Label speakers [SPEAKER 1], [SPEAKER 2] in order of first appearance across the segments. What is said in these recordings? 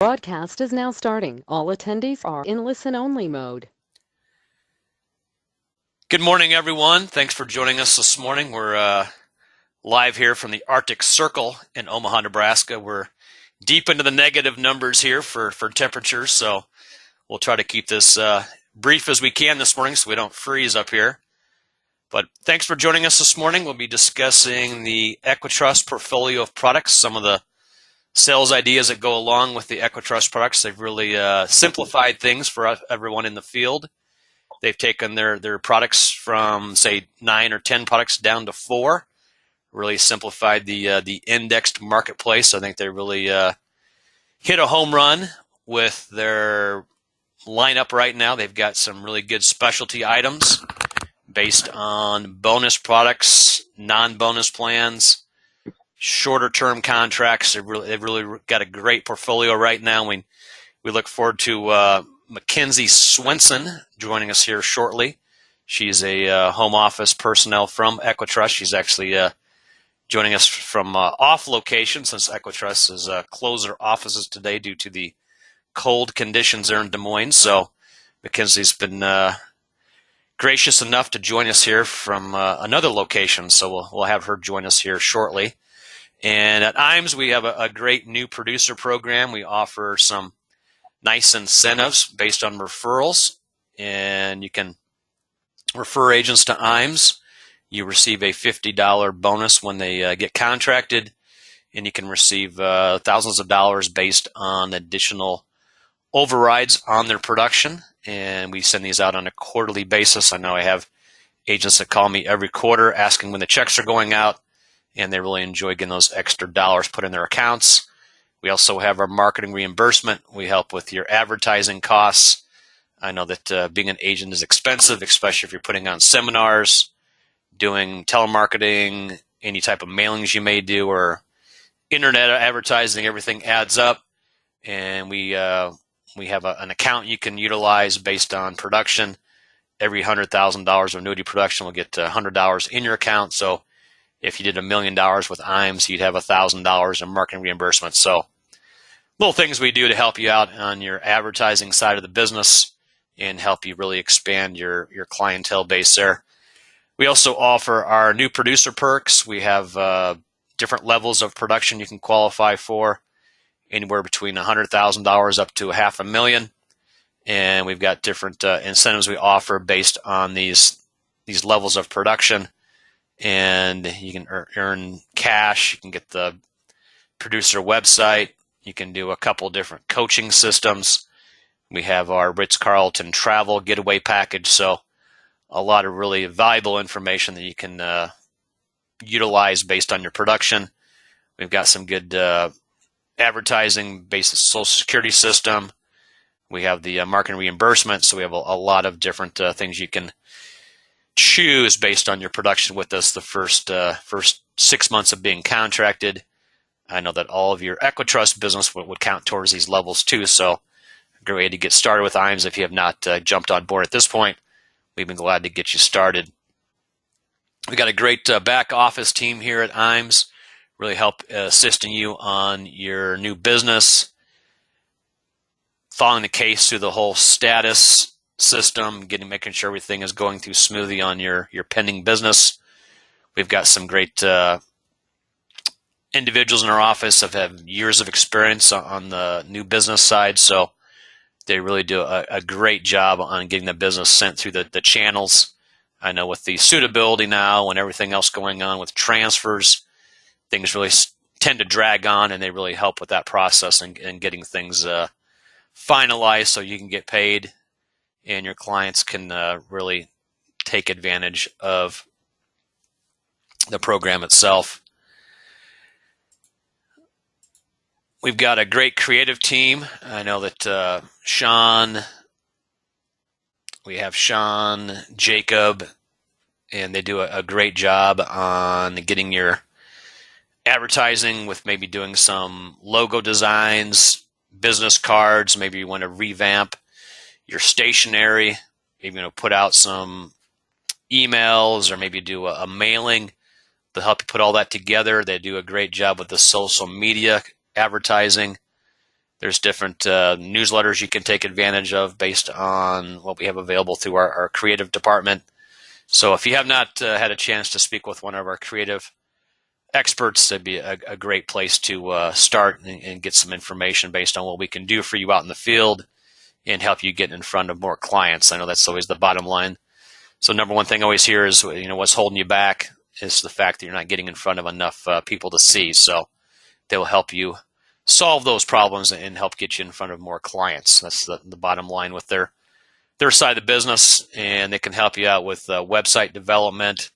[SPEAKER 1] Broadcast is now starting. All attendees are in listen-only mode.
[SPEAKER 2] Good morning, everyone. Thanks for joining us this morning. We're live here from the Arctic Circle in Omaha, Nebraska. We're deep into the negative numbers here for temperatures, so we'll try to keep this brief as we can this morning so we don't freeze up here. But thanks for joining us this morning. We'll be discussing the EquiTrust portfolio of products, some of the sales ideas that go along with the EquiTrust products. They've really simplified things for everyone in the field. They've taken their products from, say, 9 or 10 products down to 4, really simplified the indexed marketplace. I think they really hit a home run with their lineup right now. They've got some really good specialty items based on bonus products, non-bonus plans, shorter-term contracts. They've really got a great portfolio right now. We look forward to Mackenzie Swenson joining us here shortly. She's a home office personnel from EquiTrust. She's actually joining us from off location since EquiTrust has closed their offices today due to the cold conditions there in Des Moines. So Mackenzie's been gracious enough to join us here from another location. So we'll have her join us here shortly. And at IAMS, we have a great new producer program. We offer some nice incentives based on referrals, and you can refer agents to IAMS. You receive a $50 bonus when they get contracted, and you can receive thousands of dollars based on additional overrides on their production, and we send these out on a quarterly basis. I know I have agents that call me every quarter asking when the checks are going out, and they really enjoy getting those extra dollars put in their accounts. We also have our marketing reimbursement. We help with your advertising costs. I know that being an agent is expensive, especially if you're putting on seminars, doing telemarketing, any type of mailings you may do, or internet advertising. Everything adds up, and we have an account you can utilize based on production. Every $100,000 of annuity production will get $100 in your account. So if you did $1 million with IAMS, you'd have $1,000 in marketing reimbursement. So little things we do to help you out on your advertising side of the business and help you really expand your clientele base there. We also offer our new producer perks. We have different levels of production you can qualify for, anywhere between $100,000 up to $500,000. And we've got different incentives we offer based on these levels of production. And you can earn cash. You can get the producer website. You can do a couple different coaching systems. We have our Ritz-Carlton travel getaway package. So a lot of really valuable information that you can utilize based on your production. We've got some good advertising based on Social Security system. We have the marketing reimbursement. So we have a lot of different things you can choose based on your production with us the first 6 months of being contracted. I know that all of your EquiTrust business would count towards these levels too, so a great way to get started with IAMS. If you have not jumped on board at this point, we've been glad to get you started. We got a great back office team here at IAMS, really help assisting you on your new business, following the case through the whole status system, making sure everything is going through smoothly on your pending business. We've got some great individuals in our office that have years of experience on the new business side, so they really do a great job on getting the business sent through the channels. I know with the suitability now and everything else going on with transfers, things really tend to drag on, and they really help with that process and getting things finalized so you can get paid and your clients can really take advantage of the program itself. We've got a great creative team. I know that we have Sean, Jacob, and they do a great job on getting your advertising with maybe doing some logo designs, business cards. Maybe you want to revamp your stationery, maybe put out some emails or maybe do a mailing to help you put all that together. They do a great job with the social media advertising. There's different newsletters you can take advantage of based on what we have available through our creative department. So if you have not had a chance to speak with one of our creative experts, that'd be a great place to start and get some information based on what we can do for you out in the field and help you get in front of more clients. I know that's always the bottom line. So number one thing I always hear is, what's holding you back is the fact that you're not getting in front of enough people to see. So they will help you solve those problems and help get you in front of more clients. That's the bottom line with their side of the business, and they can help you out with website development.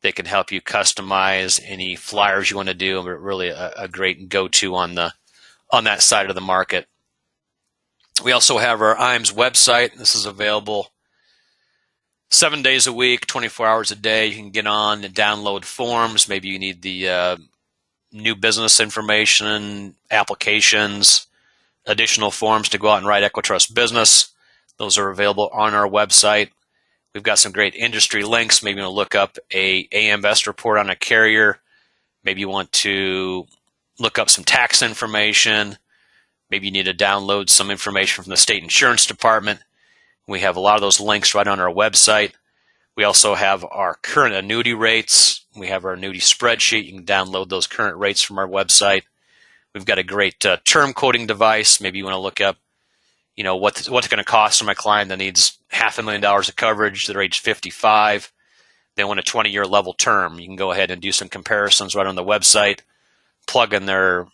[SPEAKER 2] They can help you customize any flyers you want to do. But really a great go-to on that side of the market. We also have our IAMS website. This is available 7 days a week, 24 hours a day. You can get on and download forms. Maybe you need the new business information, applications, additional forms to go out and write EquiTrust business. Those are available on our website. We've got some great industry links. Maybe you want to look up a AMS report on a carrier. Maybe you want to look up some tax information. Maybe you need to download some information from the state insurance department. We have a lot of those links right on our website. We also have our current annuity rates. We have our annuity spreadsheet. You can download those current rates from our website. We've got a great term quoting device. Maybe you want to look up, what's going to cost for my client that needs $500,000 of coverage. They're age 55. They want a 20-year level term. You can go ahead and do some comparisons right on the website, plug in their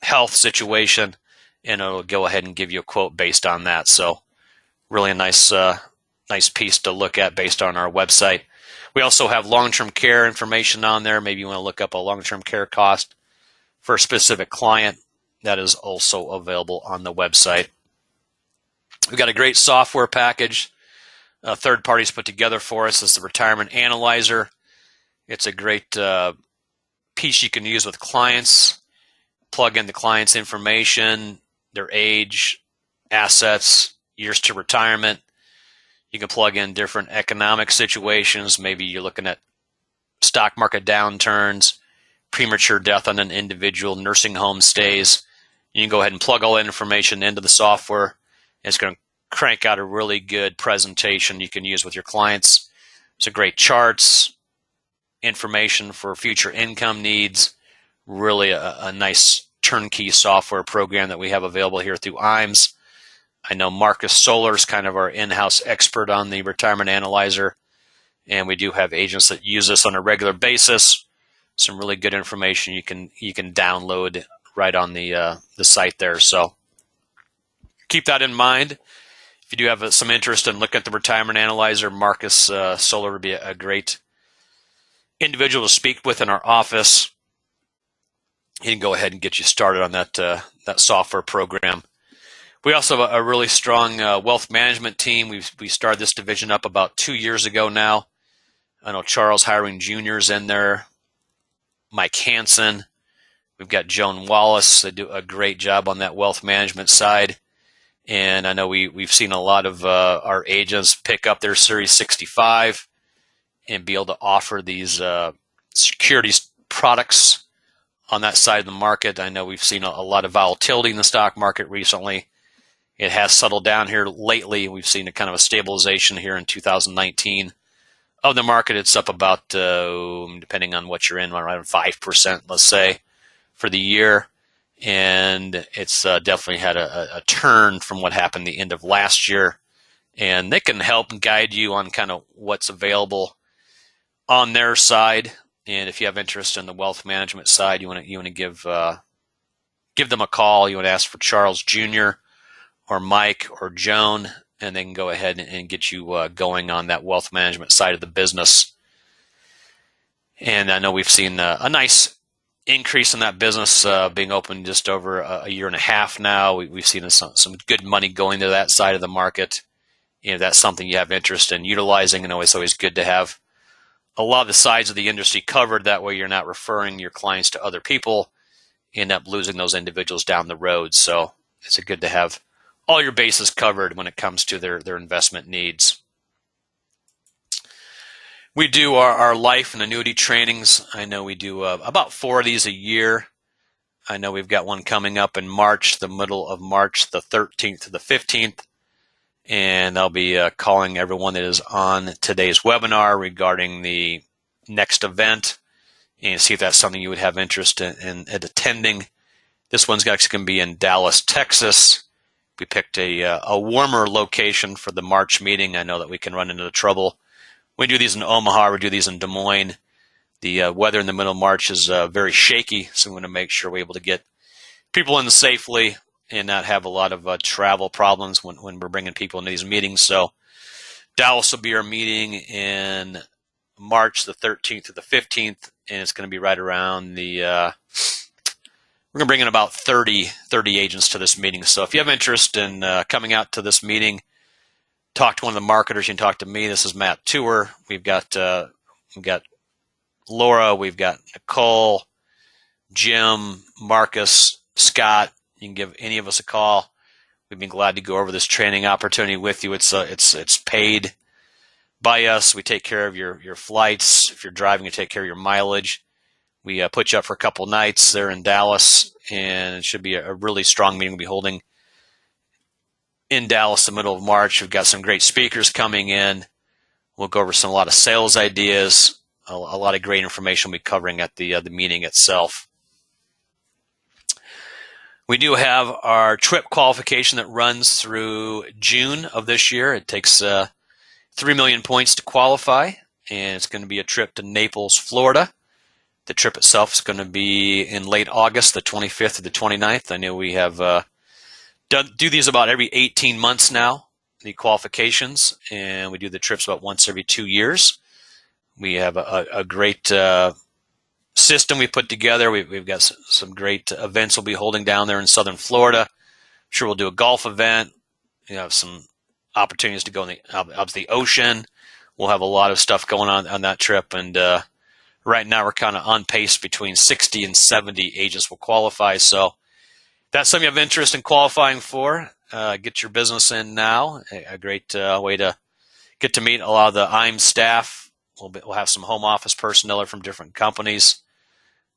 [SPEAKER 2] health situation, and it'll go ahead and give you a quote based on that. So really a nice piece to look at based on our website. We also have long-term care information on there. Maybe you want to look up a long-term care cost for a specific client. That is also available on the website. We've got a great software package third parties put together for us. It's the Retirement Analyzer. It's a great piece you can use with clients. Plug in the client's information, their age, assets, years to retirement. You can plug in different economic situations. Maybe you're looking at stock market downturns, premature death on an individual, nursing home stays. You can go ahead and plug all that information into the software. It's going to crank out a really good presentation you can use with your clients. It's a great charts, information for future income needs. Really a nice turnkey software program that we have available here through IAMS. I know Marcus Solar is kind of our in-house expert on the Retirement Analyzer, and we do have agents that use this on a regular basis. Some really good information you can download right on the site there. So keep that in mind. If you do have some interest in looking at the Retirement Analyzer, Marcus Solar would be a great individual to speak with in our office. He can go ahead and get you started on that software program. We also have a really strong wealth management team. We started this division up about 2 years ago now. I know Charles Hiring Jr. is in there, Mike Hansen. We've got Joan Wallace. They do a great job on that wealth management side. And I know we've seen a lot of our agents pick up their Series 65 and be able to offer these securities products on that side of the market. I know we've seen a lot of volatility in the stock market recently. It has settled down here lately. We've seen a kind of a stabilization here in 2019 of the market. It's up about, depending on what you're in, around 5%, let's say, for the year. And it's definitely had a turn from what happened the end of last year. And they can help and guide you on kind of what's available on their side. And if you have interest in the wealth management side, you want to give them a call. You want to ask for Charles Jr. or Mike or Joan, and they can go ahead and get you going on that wealth management side of the business. And I know we've seen a nice increase in that business being open just over a year and a half now. We've seen some good money going to that side of the market. If that's something you have interest in utilizing, it's always good to have a lot of the sides of the industry covered. That way you're not referring your clients to other people, end up losing those individuals down the road. So it's good to have all your bases covered when it comes to their investment needs. We do our life and annuity trainings. I know we do about 4 of these a year. I know we've got one coming up in March, the middle of March, the 13th to the 15th. And I'll be calling everyone that is on today's webinar regarding the next event and see if that's something you would have interest in attending. This one's actually going to be in Dallas, Texas. We picked a warmer location for the March meeting. I know that we can run into trouble. We do these in Omaha, we do these in Des Moines. The weather in the middle of March is very shaky, so we want to make sure we're able to get people in safely and not have a lot of travel problems when we're bringing people into these meetings. So Dallas will be our meeting in March the 13th to the 15th, and it's going to be right around the, we're going to bring in about 30 agents to this meeting. So if you have interest in coming out to this meeting, talk to one of the marketers. You can talk to me. This is Matt Tour. We've got Laura, we've got Nicole, Jim, Marcus, Scott. You can give any of us a call. We'd be glad to go over this training opportunity with you. It's paid by us. We take care of your flights. If you're driving, we take care of your mileage. We put you up for a couple nights there in Dallas, and it should be a really strong meeting we'll be holding in Dallas in the middle of March. We've got some great speakers coming in. We'll go over a lot of sales ideas, a lot of great information we'll be covering at the meeting itself. We do have our trip qualification that runs through June of this year. It takes 3 million points to qualify, and it's going to be a trip to Naples, Florida. The trip itself is going to be in late August, the 25th to the 29th. I know we have do these about every 18 months now, the qualifications, and we do the trips about once every 2 years. We have a great system we put together. We've got some great events we'll be holding down there in southern Florida. I'm sure we'll do a golf event. You have some opportunities to go out to the ocean. We'll have a lot of stuff going on that trip, and right now we're kind of on pace between 60 and 70 agents will qualify. So if that's something you have interest in qualifying for, get your business in now. A great way to get to meet a lot of the IAMS staff. We'll have some home office personnel from different companies.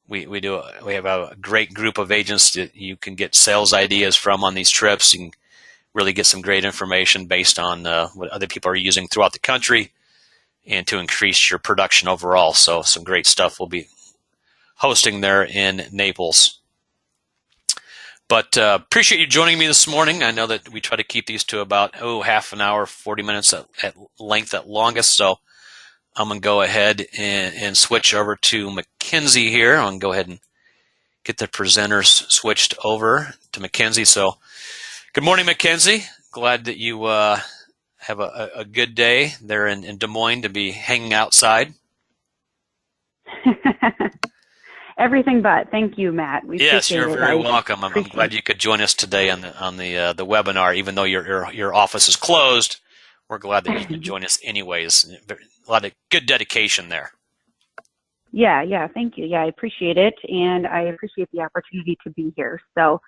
[SPEAKER 2] We have a great group of agents that you can get sales ideas from on these trips. You can really get some great information based on what other people are using throughout the country and to increase your production overall. So some great stuff we'll be hosting there in Naples. But appreciate you joining me this morning. I know that we try to keep these to about half an hour, 40 minutes at length at longest. So I'm going to go ahead and switch over to Mackenzie here. I'm going to go ahead and get the presenters switched over to Mackenzie. So good morning, Mackenzie. Glad that you have a good day there in Des Moines to be hanging outside.
[SPEAKER 3] Everything but. Thank you, Matt.
[SPEAKER 2] Yes, you're very welcome. I'm glad you could join us today on the webinar. Even though your office is closed, we're glad that you could join us anyways. A lot of good dedication there.
[SPEAKER 3] Yeah, thank you. Yeah, I appreciate it, and I appreciate the opportunity to be here. So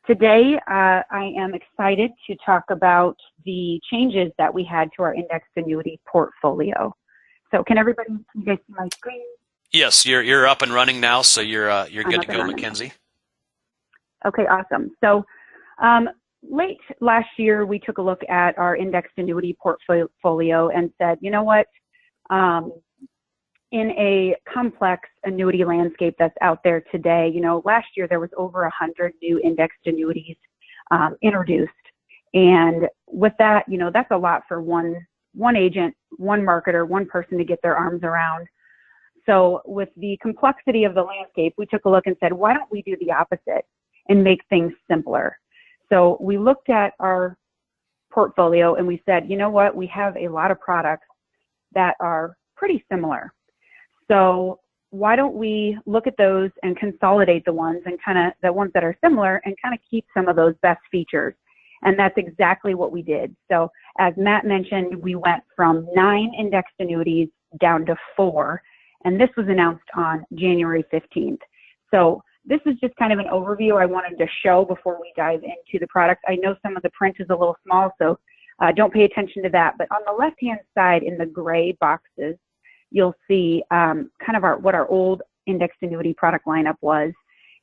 [SPEAKER 3] today I am excited to talk about the changes that we had to our indexed annuity portfolio. So can you guys see my screen?
[SPEAKER 2] Yes, you're up and running now, so you're good to go, Mackenzie.
[SPEAKER 3] Okay, awesome. So late last year, we took a look at our indexed annuity portfolio and said, you know what, in a complex annuity landscape that's out there today, last year there was over 100 new indexed annuities introduced. And with that, that's a lot for one agent, one marketer, one person to get their arms around. So with the complexity of the landscape, we took a look and said, why don't we do the opposite and make things simpler? So we looked at our portfolio and we said, you know what, we have a lot of products that are pretty similar. So why don't we look at those and consolidate the ones that are similar and kind of keep some of those best features. And that's exactly what we did. So as Matt mentioned, we went from 9 indexed annuities down to 4, and this was announced on January 15th. So this is just kind of an overview I wanted to show before we dive into the product. I know some of the print is a little small, so don't pay attention to that. But on the left-hand side in the gray boxes, you'll see kind of what our old indexed annuity product lineup was.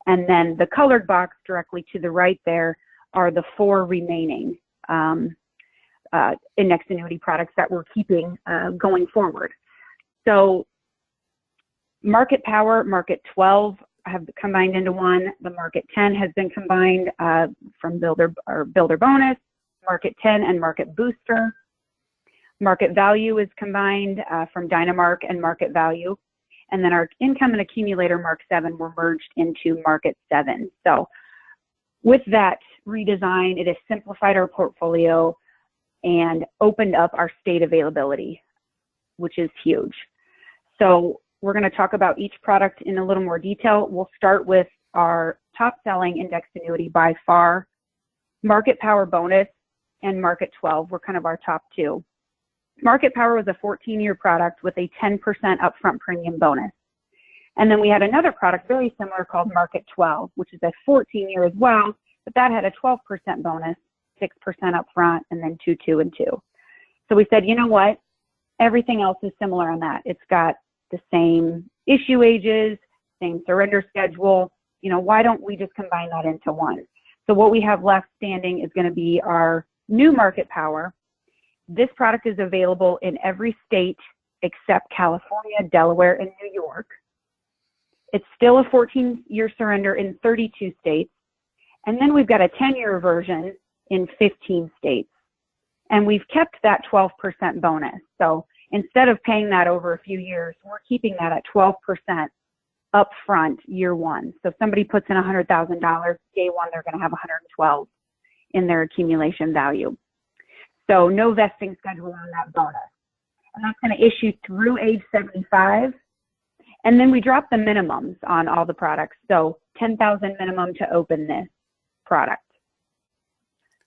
[SPEAKER 3] And then the colored box directly to the right there are the 4 remaining indexed annuity products that we're keeping going forward. So Market Power, Market 12 have combined into one. The Market 10 has been combined from Builder Bonus, Market 10 and Market Booster. Market Value is combined from Dynamark and Market Value. And then our Income and Accumulator Mark 7 were merged into Market 7. So with that redesign, it has simplified our portfolio and opened up our state availability, which is huge. So we're going to talk about each product in a little more detail. We'll start with our top-selling indexed annuity by far. Market Power Bonus and Market 12 were kind of our top 2. Market Power was a 14-year product with a 10% upfront premium bonus. And then we had another product very similar called Market 12, which is a 14-year as well, but that had a 12% bonus, 6% upfront, and then 2, 2, and 2. So we said, you know what? Everything else is similar on that. It's got the same issue ages, same surrender schedule. You know, why don't we just combine that into one? So what we have left standing is going to be our new Market Power. This product is available in every state except California, Delaware, and New York. It's still a 14-year surrender in 32 states. And then we've got a 10-year version in 15 states. And we've kept that 12% bonus. So instead of paying that over a few years, we're keeping that at 12% upfront year one. So if somebody puts in $100,000, day one, they're going to have 112 in their accumulation value. So no vesting schedule on that bonus. And that's going to issue through age 75. And then we drop the minimums on all the products. So 10,000 minimum to open this product.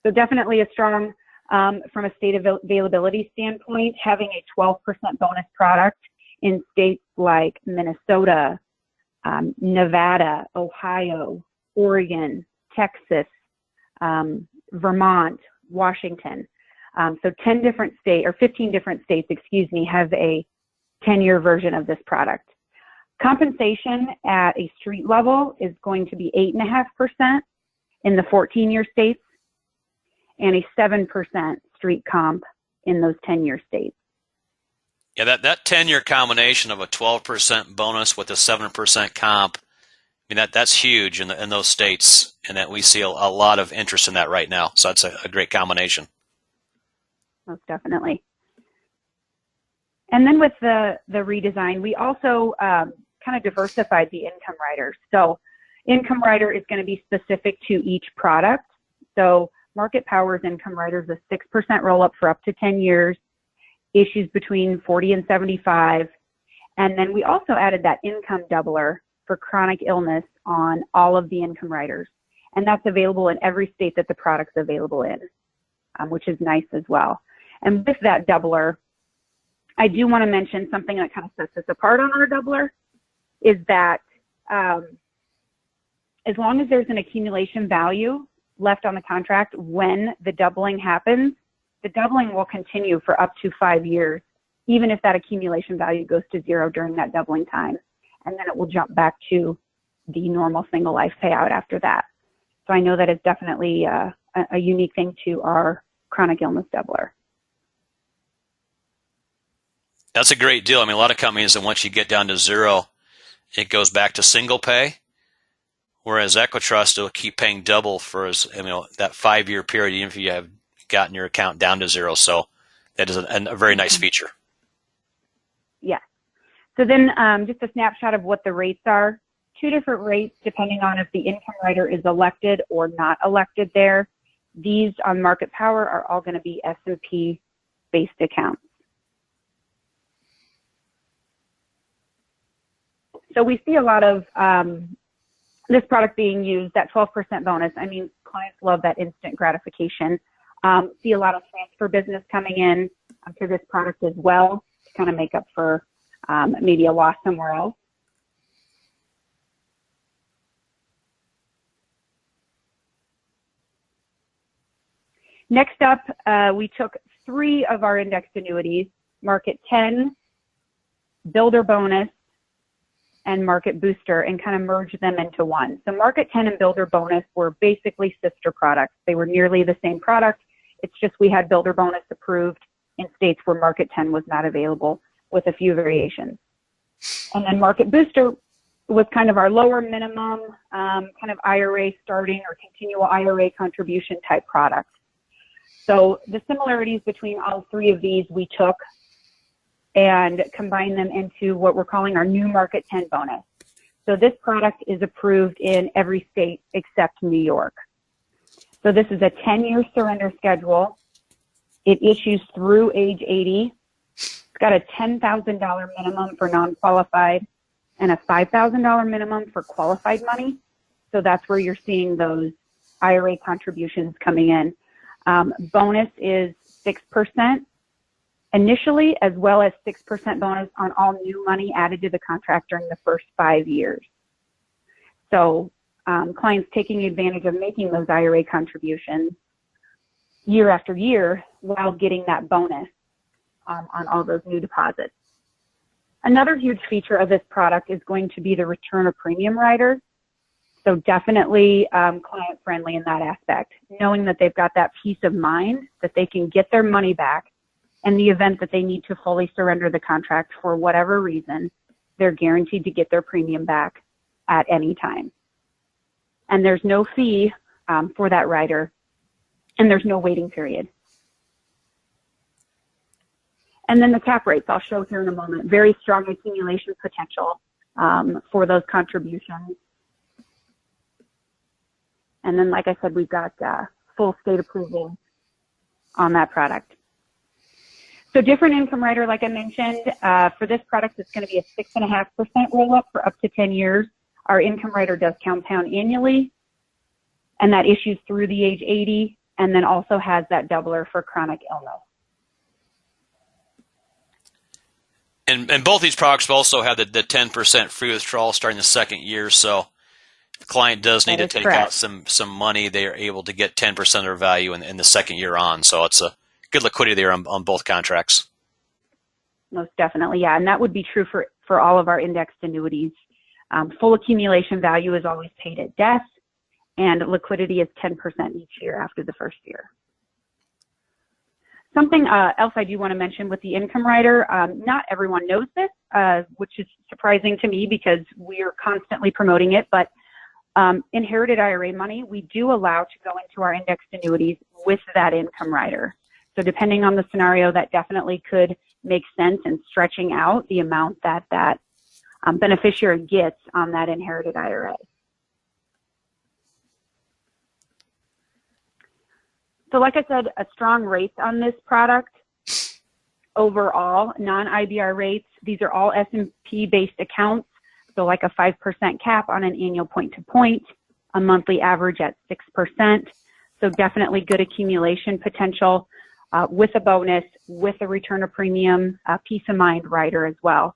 [SPEAKER 3] So definitely a strong, from a state availability standpoint, having a 12% bonus product in states like Minnesota, Nevada, Ohio, Oregon, Texas, Vermont, Washington. So 10 different states, or 15 different states, excuse me, have a 10-year version of this product. Compensation at a street level is going to be 8.5% in the 14-year states and a 7% street comp in those 10-year states.
[SPEAKER 2] Yeah, that 10-year combination of a 12% bonus with a 7% comp, I mean, that's huge in those states, and that we see a lot of interest in that right now. So that's a great combination.
[SPEAKER 3] Most definitely. And then with the redesign, we also kind of diversified the income rider. So income rider is going to be specific to each product. So Market Power's income rider is a 6% roll-up for up to 10 years, issues between 40 and 75. And then we also added that income doubler for chronic illness on all of the income riders. And that's available in every state that the product's available in, which is nice as well. And with that doubler, I do want to mention something that kind of sets us apart on our doubler is that as long as there's an accumulation value left on the contract when the doubling happens, the doubling will continue for up to 5 years, even if that accumulation value goes to 0 during that doubling time. And then it will jump back to the normal single life payout after that. So I know that is definitely a unique thing to our chronic illness doubler.
[SPEAKER 2] That's a great deal. I mean, a lot of companies, that once you get down to 0, it goes back to single pay, whereas EquiTrust will keep paying double for that 5-year period, even if you have gotten your account down to 0. So that is a very nice feature.
[SPEAKER 3] Yeah. So then just a snapshot of what the rates are. 2 different rates depending on if the income rider is elected or not elected there. These on Market Power are all going to be S&P based accounts. So we see a lot of this product being used, that 12% bonus. I mean, clients love that instant gratification. See a lot of transfer business coming in to this product as well to kind of make up for maybe a loss somewhere else. Next up, we took 3 of our indexed annuities, Market 10, Builder Bonus, and Market Booster and kind of merge them into one. So Market 10 and Builder Bonus were basically sister products. They were nearly the same product. It's just we had Builder Bonus approved in states where Market 10 was not available, with a few variations. And then Market Booster was kind of our lower minimum, kind of IRA starting or continual IRA contribution type product. So the similarities between all three of these we took and combined them into what we're calling our new Market 10 bonus. So this product is approved in every state except New York. So this is a 10-year surrender schedule. It issues through age 80. It's got a $10,000 minimum for non-qualified and a $5,000 minimum for qualified money. So that's where you're seeing those IRA contributions coming in. Bonus is 6% initially, as well as 6% bonus on all new money added to the contract during the first 5 years. So clients taking advantage of making those IRA contributions year after year while getting that bonus on all those new deposits. Another huge feature of this product is going to be the return of premium rider. So definitely client friendly in that aspect, knowing that they've got that peace of mind that they can get their money back in the event that they need to fully surrender the contract for whatever reason. They're guaranteed to get their premium back at any time. And there's no fee for that rider, and there's no waiting period. And then the cap rates I'll show here in a moment. Very strong accumulation potential for those contributions. And then, like I said, we've got full state approval on that product. So different income rider, like I mentioned, for this product, it's going to be a 6.5% roll-up for up to 10 years. Our income rider does compound annually, and that issues through the age 80, and then also has that doubler for chronic illness.
[SPEAKER 2] And both these products also have the 10% free withdrawal starting the second year. So if the client does need to take out some money, they are able to get 10% of their value in the second year on. So it's a good liquidity there on both contracts.
[SPEAKER 3] Most definitely, yeah. And that would be true for all of our indexed annuities. Full accumulation value is always paid at death, and liquidity is 10% each year after the first year. Something else I do want to mention with the income rider, not everyone knows this, which is surprising to me because we are constantly promoting it, but inherited IRA money, we do allow to go into our indexed annuities with that income rider. So depending on the scenario, that definitely could make sense in stretching out the amount that beneficiary gets on that inherited IRA. So like I said, a strong rates on this product. Overall, non-IBR rates, these are all S&P based accounts. So like a 5% cap on an annual point-to-point, a monthly average at 6%. So definitely good accumulation potential with a bonus, with a return of premium, peace of mind rider as well.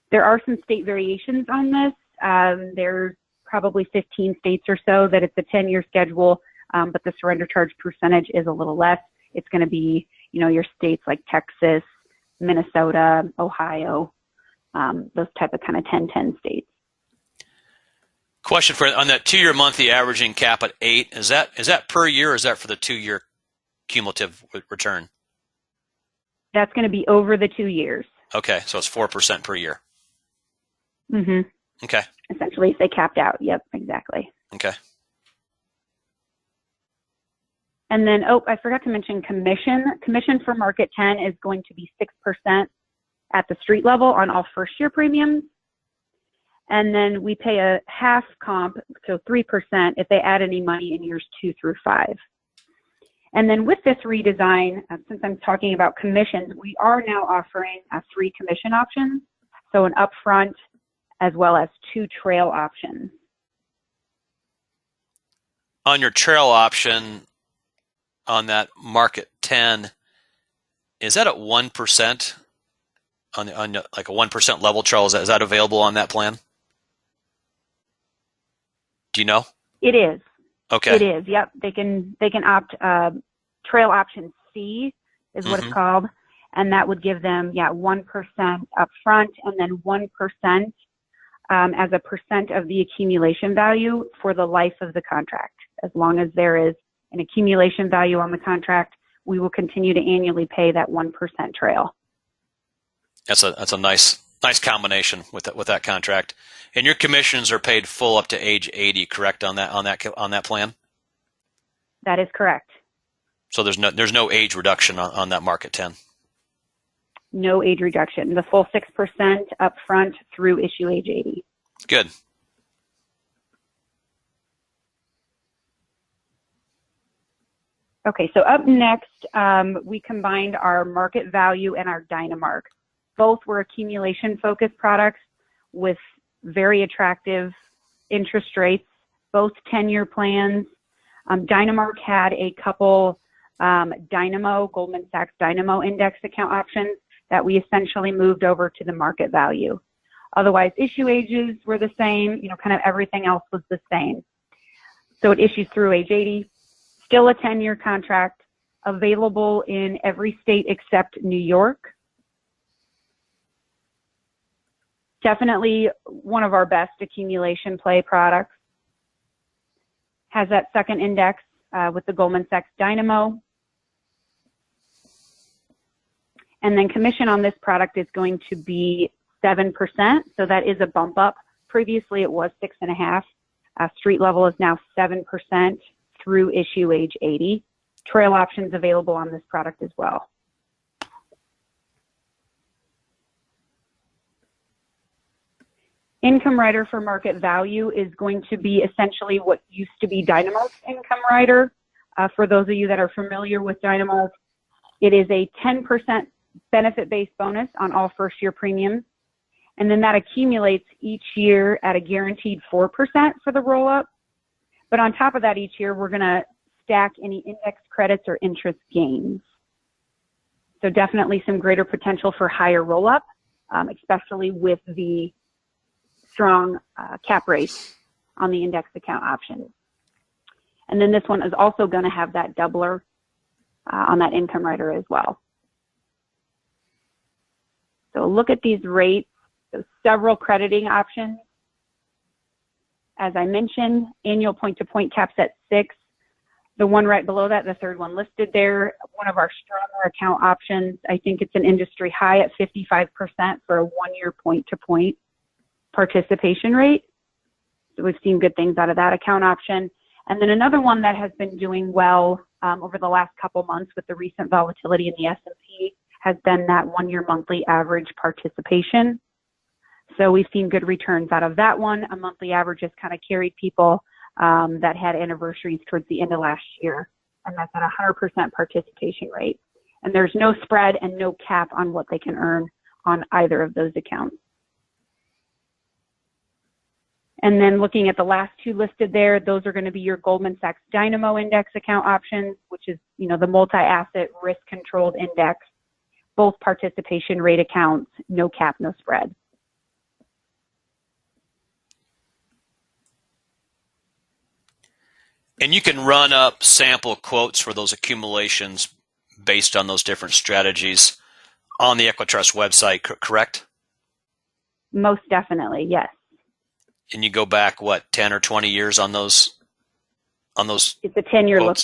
[SPEAKER 3] There are some state variations on this. There's probably 15 states or so that it's a 10-year schedule, but the surrender charge percentage is a little less. It's going to be, your states like Texas, Minnesota, Ohio, those type of kind of 10-10 states.
[SPEAKER 2] Question on that 2-year monthly averaging cap at 8, is that per year or is that for the 2-year cumulative return?
[SPEAKER 3] That's going to be over the 2 years.
[SPEAKER 2] Okay, so it's 4% per year.
[SPEAKER 3] Mm-hmm.
[SPEAKER 2] Okay.
[SPEAKER 3] Essentially, if they capped out. Yep, exactly.
[SPEAKER 2] Okay.
[SPEAKER 3] And then, I forgot to mention commission. Commission for Market 10 is going to be 6% at the street level on all first-year premiums. And then we pay a half comp, so 3%, if they add any money in years 2 through 5. And then with this redesign, since I'm talking about commissions, we are now offering 3 commission options, so an upfront as well as 2 trail options.
[SPEAKER 2] On your trail option, on that Market 10, is that at 1% on like a 1% level, Charles? Is that available on that plan? Do you know?
[SPEAKER 3] It is.
[SPEAKER 2] Okay.
[SPEAKER 3] It is. Yep. They can opt trail option C is what it's called, and that would give them, 1% upfront and then 1% as a percent of the accumulation value for the life of the contract. As long as there is an accumulation value on the contract, we will continue to annually pay that 1% trail.
[SPEAKER 2] That's a nice combination with that contract. And your commissions are paid full up to age 80, correct, on that plan?
[SPEAKER 3] That is correct.
[SPEAKER 2] So there's no age reduction on that Market 10.
[SPEAKER 3] No age reduction. The full 6% upfront through issue age 80.
[SPEAKER 2] Good.
[SPEAKER 3] Okay, so up next, we combined our market value and our Dynamark. Both were accumulation-focused products with very attractive interest rates, both 10-year plans. Dynamark had a couple Goldman Sachs Dynamo index account options that we essentially moved over to the market value. Otherwise, issue ages were the same, kind of everything else was the same. So it issues through age 80, still a 10-year contract, available in every state except New York. Definitely one of our best accumulation play products. Has that second index with the Goldman Sachs Dynamo. And then commission on this product is going to be 7%, so that is a bump up. Previously it was 6.5%. Street level is now 7% through issue age 80. Trail options available on this product as well. Income rider for market value is going to be essentially what used to be Dynamo's income rider. For those of you that are familiar with Dynamo, it is a 10% benefit-based bonus on all first-year premiums, and then that accumulates each year at a guaranteed 4% for the roll-up. But on top of that, each year we're going to stack any index credits or interest gains. So definitely some greater potential for higher roll-up, especially with the strong cap rate on the index account options. And then this one is also going to have that doubler on that income rider as well. So look at these rates. So several crediting options. As I mentioned, annual point-to-point caps at 6. The one right below that, the third one listed there, one of our stronger account options. I think it's an industry high at 55% for a one-year point-to-point participation rate. So we've seen good things out of that account option. And then another one that has been doing well over the last couple months with the recent volatility in the S&P has been that one-year monthly average participation. So we've seen good returns out of that one. A monthly average has kind of carried people that had anniversaries towards the end of last year, and that's at a 100% participation rate. And there's no spread and no cap on what they can earn on either of those accounts. And then looking at the last two listed there, those are going to be your Goldman Sachs Dynamo Index account options, which is, the multi-asset risk-controlled index, both participation rate accounts, no cap, no spread.
[SPEAKER 2] And you can run up sample quotes for those accumulations based on those different strategies on the EquiTrust website, correct?
[SPEAKER 3] Most definitely, yes.
[SPEAKER 2] And you go back, 10 or 20 years on those?
[SPEAKER 3] It's a 10-year look.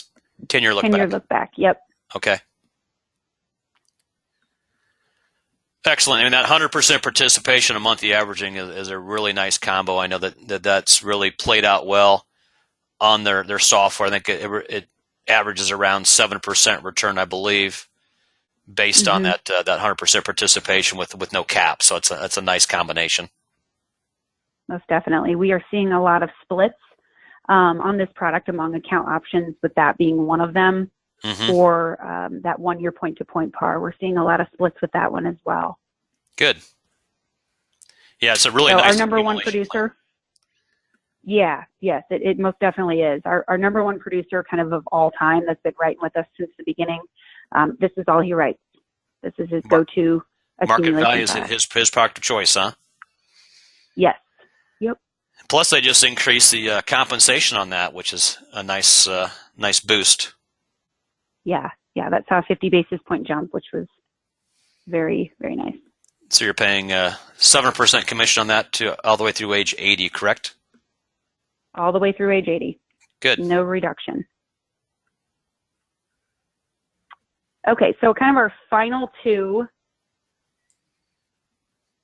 [SPEAKER 2] 10-year look
[SPEAKER 3] 10-year
[SPEAKER 2] back.
[SPEAKER 3] look back, yep.
[SPEAKER 2] Okay. Excellent. I mean, that 100% participation and monthly averaging is a really nice combo. I know that's really played out well on their software. I think it averages around 7% return, I believe, based on that 100% participation with no cap. So that's a nice combination.
[SPEAKER 3] Most definitely. We are seeing a lot of splits on this product among account options, with that being one of them for that one-year point-to-point par. We're seeing a lot of splits with that one as well.
[SPEAKER 2] Good. Yeah, it's a really nice
[SPEAKER 3] our number one producer. Yeah, yes, it most definitely is. Our number one producer kind of all time that's been writing with us since the beginning. This is all he writes. This is his go-to accumulation
[SPEAKER 2] market value
[SPEAKER 3] product.
[SPEAKER 2] is his product of choice, huh?
[SPEAKER 3] Yes. Yep.
[SPEAKER 2] Plus, they just increased the compensation on that, which is a nice boost.
[SPEAKER 3] Yeah, that saw a 50 basis point jump, which was very, very nice.
[SPEAKER 2] So you're paying 7% commission on that to all the way through age 80, correct?
[SPEAKER 3] All the way through age 80.
[SPEAKER 2] Good.
[SPEAKER 3] No reduction. Okay, so kind of our final two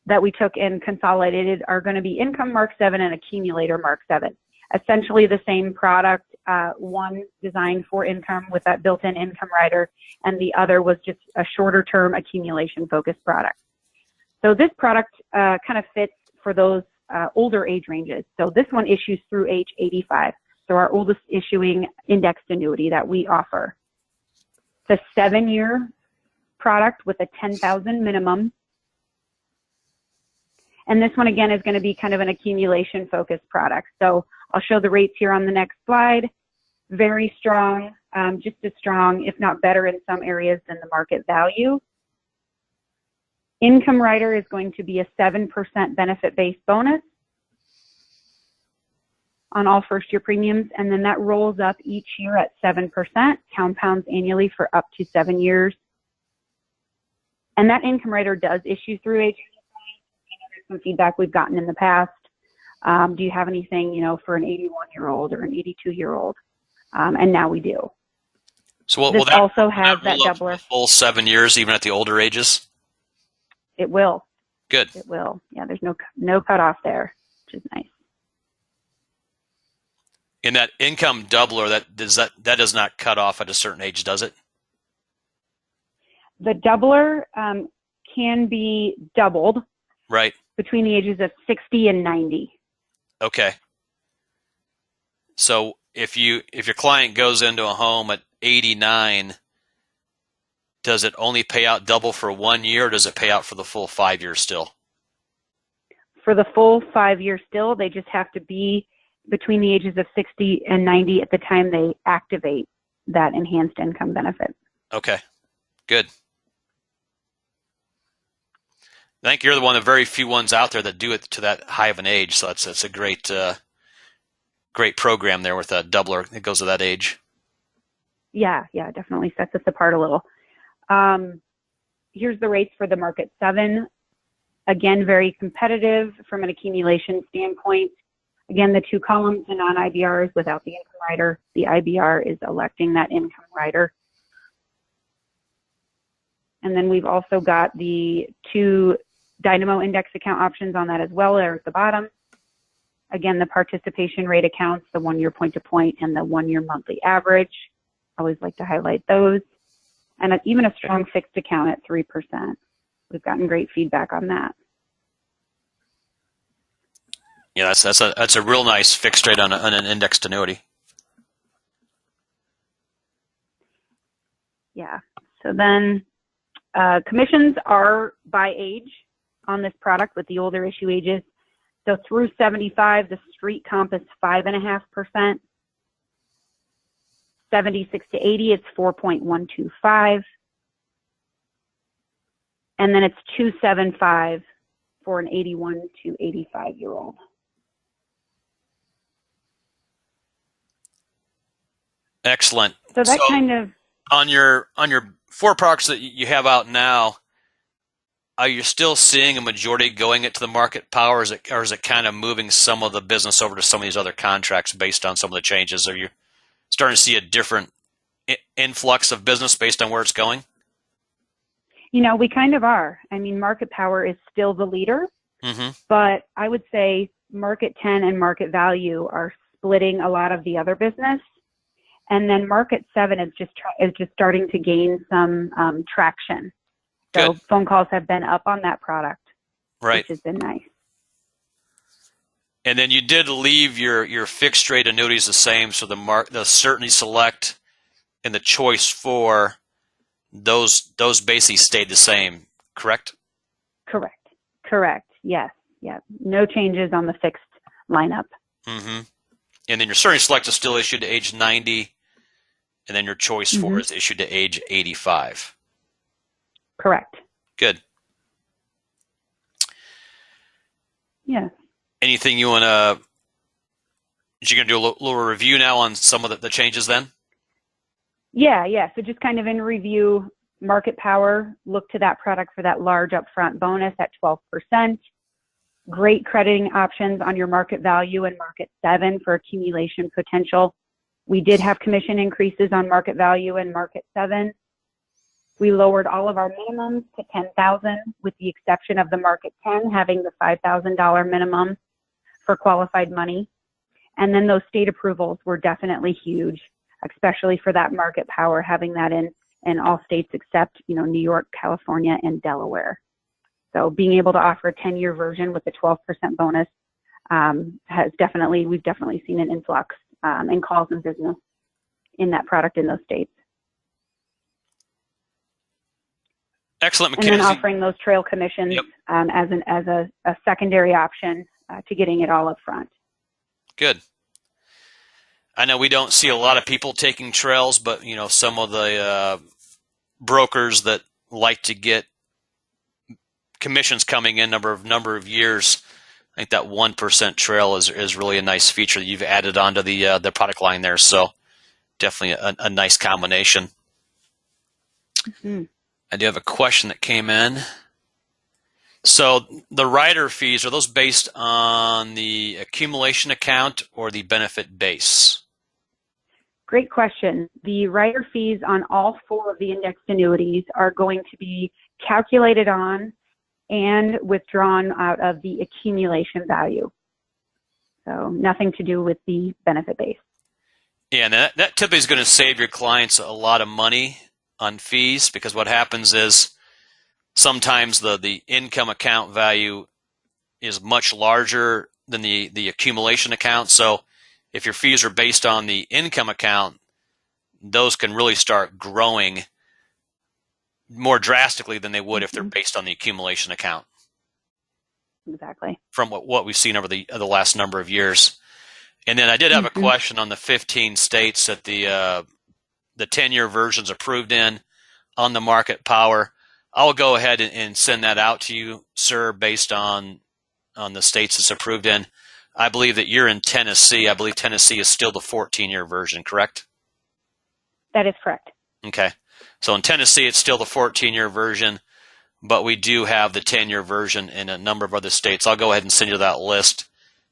[SPEAKER 3] that we took and consolidated are going to be Income Mark 7 and Accumulator Mark 7. Essentially the same product, one designed for income with that built-in income rider, and the other was just a shorter-term accumulation-focused product. So this product kind of fits for those older age ranges. So this one issues through age 85. So our oldest issuing indexed annuity that we offer. It's a 7-year product with a $10,000 minimum. And this one, again, is going to be kind of an accumulation-focused product. So I'll show the rates here on the next slide. Very strong, just as strong, if not better in some areas than the market value. Income rider is going to be a 7% benefit-based bonus on all first-year premiums, and then that rolls up each year at 7%, compounds annually for up to 7 years. And that income rider does issue through age 85. I know there's some feedback we've gotten in the past. Do you have anything, for an 81-year-old or an 82-year-old? And now we do.
[SPEAKER 2] So will
[SPEAKER 3] this
[SPEAKER 2] that
[SPEAKER 3] also has that
[SPEAKER 2] roll up
[SPEAKER 3] doubler.
[SPEAKER 2] the full 7 years, even at the older ages?
[SPEAKER 3] It will.
[SPEAKER 2] Good.
[SPEAKER 3] It will. Yeah, there's no cutoff there, which is nice.
[SPEAKER 2] In that income doubler, that does not cut off at a certain age, does it?
[SPEAKER 3] The doubler can be doubled
[SPEAKER 2] Right.
[SPEAKER 3] between the ages of 60 and 90.
[SPEAKER 2] Okay. So if your client goes into a home at 89, does it only pay out double for 1 year, or does it pay out for the full 5 years still?
[SPEAKER 3] For the full 5 years still, they just have to be between the ages of 60 and 90 at the time they activate that enhanced income benefit.
[SPEAKER 2] Okay. Good. I think you're one of the very few ones out there that do it to that high of an age, so that's a great program there with a doubler that goes to that age.
[SPEAKER 3] Yeah, definitely sets us apart a little. Here's the rates for the Market 7. Again, very competitive from an accumulation standpoint. Again, the two columns, the non-IBR is without the income rider. The IBR is electing that income rider. And then we've also got the two Dynamo index account options on that as well. They're at the bottom. Again, the participation rate accounts, the 1 year point-to-point and the 1 year monthly average. Always like to highlight those. And even a strong fixed account at 3%. We've gotten great feedback on that.
[SPEAKER 2] Yeah, that's a real nice fixed rate on an indexed annuity.
[SPEAKER 3] Yeah. So then commissions are by age on this product with the older issue ages. So through 75, the street comp is 5.5%. 76 to 80, it's 4.125. And then it's 275 for an 81 to 85-year-old.
[SPEAKER 2] Excellent.
[SPEAKER 3] So that kind of
[SPEAKER 2] on your 4 products that you have out now, are you still seeing a majority going into the market power, or is it kind of moving some of the business over to some of these other contracts based on some of the changes? Are you starting to see a different influx of business based on where it's going?
[SPEAKER 3] We kind of are. I mean, market power is still the leader, but I would say market 10 and market value are splitting a lot of the other business. And then market 7 is just starting to gain some traction. So
[SPEAKER 2] Good.
[SPEAKER 3] Phone calls have been up on that product,
[SPEAKER 2] right,
[SPEAKER 3] which has been nice.
[SPEAKER 2] And then you did leave your fixed rate annuities the same, so the Certainty Select and the Choice 4, those basically stayed the same, correct?
[SPEAKER 3] Correct. Yes. Yeah. No changes on the fixed lineup.
[SPEAKER 2] And then your Certainty Select is still issued to age 90, and then your Choice 4 is issued to age 85.
[SPEAKER 3] Correct.
[SPEAKER 2] Good.
[SPEAKER 3] Yeah.
[SPEAKER 2] Anything you want to? You're going to do a little review now on some of the changes then?
[SPEAKER 3] Yeah. So just kind of in review, Market Power, look to that product for that large upfront bonus at 12%. Great crediting options on your market value and market 7 for accumulation potential. We did have commission increases on market value and market 7. We lowered all of our minimums to $10,000, with the exception of the market 10 having the $5,000 minimum for qualified money. And then those state approvals were definitely huge, especially for that Market Power, having that in all states except, New York, California, and Delaware. So being able to offer a 10-year version with a 12% bonus we've definitely seen an influx in calls and business in that product in those states.
[SPEAKER 2] Excellent,
[SPEAKER 3] And
[SPEAKER 2] Mackenzie.
[SPEAKER 3] then offering those trail commissions as a secondary option to getting it all up front.
[SPEAKER 2] Good. I know we don't see a lot of people taking trails, but some of the brokers that like to get commissions coming in number of years, I think that 1% trail is really a nice feature that you've added onto the product line there. So definitely a nice combination. Mm-hmm. I do have a question that came in. So the rider fees, are those based on the accumulation account or the benefit base?
[SPEAKER 3] Great question. The rider fees on all 4 of the indexed annuities are going to be calculated on and withdrawn out of the accumulation value. So nothing to do with the benefit base.
[SPEAKER 2] Yeah, and that typically is going to save your clients a lot of money on fees, because what happens is sometimes the income account value is much larger than the accumulation account. So if your fees are based on the income account, those can really start growing more drastically than they would if they're based on the accumulation account.
[SPEAKER 3] Exactly.
[SPEAKER 2] From what we've seen over the last number of years. And then I did have a question on the 15 states that the 10-year version's approved in on the Market Power. I'll go ahead and send that out to you, sir, based on the states it's approved in. I believe that you're in Tennessee. I believe Tennessee is still the 14-year version, correct?
[SPEAKER 3] That is correct.
[SPEAKER 2] Okay. So in Tennessee, it's still the 14-year version, but we do have the 10-year version in a number of other states. I'll go ahead and send you that list,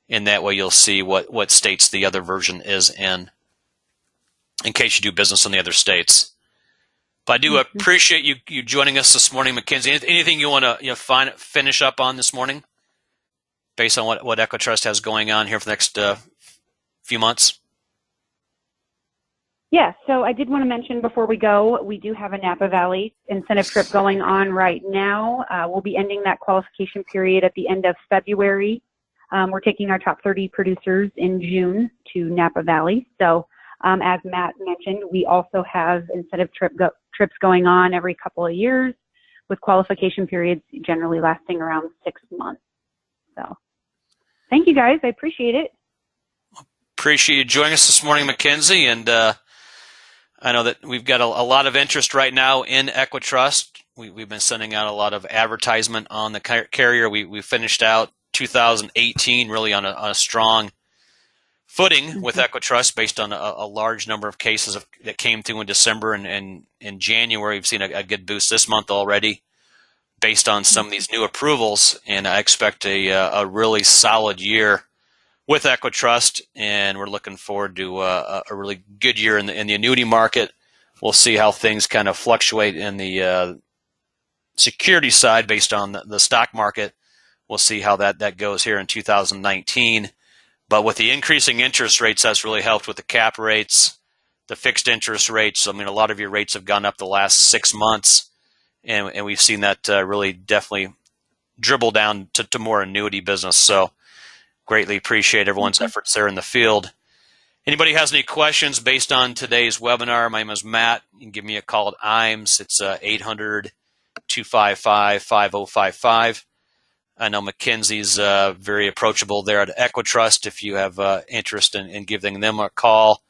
[SPEAKER 2] and that way you'll see what states the other version is in case you do business in the other states. But I do appreciate you joining us this morning, Mackenzie. Anything you want to finish up on this morning based on what EquiTrust has going on here for the next few months?
[SPEAKER 3] Yeah, so I did want to mention before we go, we do have a Napa Valley incentive trip going on right now. We'll be ending that qualification period at the end of February. We're taking our top 30 producers in June to Napa Valley. So as Matt mentioned, we also have incentive trips going on every couple of years, with qualification periods generally lasting around 6 months. So thank you, guys. I appreciate it.
[SPEAKER 2] Appreciate you joining us this morning, Mackenzie. And I know that we've got a lot of interest right now in EquiTrust. We've been sending out a lot of advertisement on the carrier. We finished out 2018 really on a strong footing with EquiTrust based on a large number of cases that came through in December and in January. We've seen a good boost this month already based on some of these new approvals, and I expect a really solid year with EquiTrust, and we're looking forward to a really good year in the annuity market. We'll see how things kind of fluctuate in the security side based on the stock market. We'll see how that goes here in 2019. But with the increasing interest rates, that's really helped with the cap rates, the fixed interest rates. I mean, a lot of your rates have gone up the last 6 months, and we've seen that really definitely dribble down to more annuity business. So greatly appreciate everyone's efforts there in the field. Anybody has any questions based on today's webinar, my name is Matt. You can give me a call at IAMS. It's 800-255-5055. I know Mackenzie's very approachable there at EquiTrust. If you have interest in giving them a call,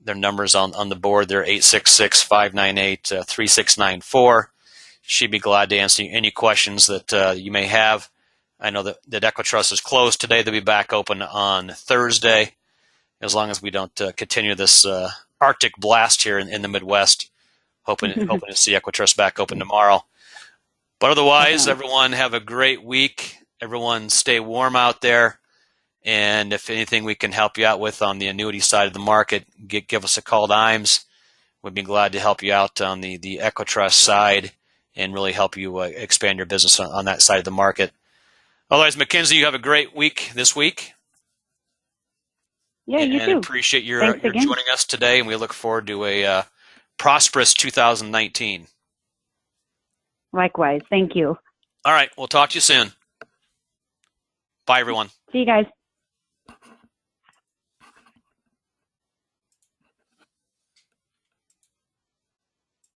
[SPEAKER 2] their number's on the board. They're 866-598-3694. She'd be glad to answer any questions that you may have. I know that EquiTrust is closed today. They'll be back open on Thursday, as long as we don't continue this Arctic blast here in the Midwest. hoping to see EquiTrust back open tomorrow. But otherwise, everyone have a great week. Everyone stay warm out there. And if anything we can help you out with on the annuity side of the market, give us a call at IAMS. We'd be glad to help you out on the EquiTrust side and really help you expand your business on that side of the market. Otherwise, Mackenzie, you have a great week this week.
[SPEAKER 3] Yeah, you too.
[SPEAKER 2] And appreciate your joining us today, and we look forward to a prosperous 2019.
[SPEAKER 3] Likewise. Thank you.
[SPEAKER 2] All right. We'll talk to you soon. Bye, everyone.
[SPEAKER 3] See you guys.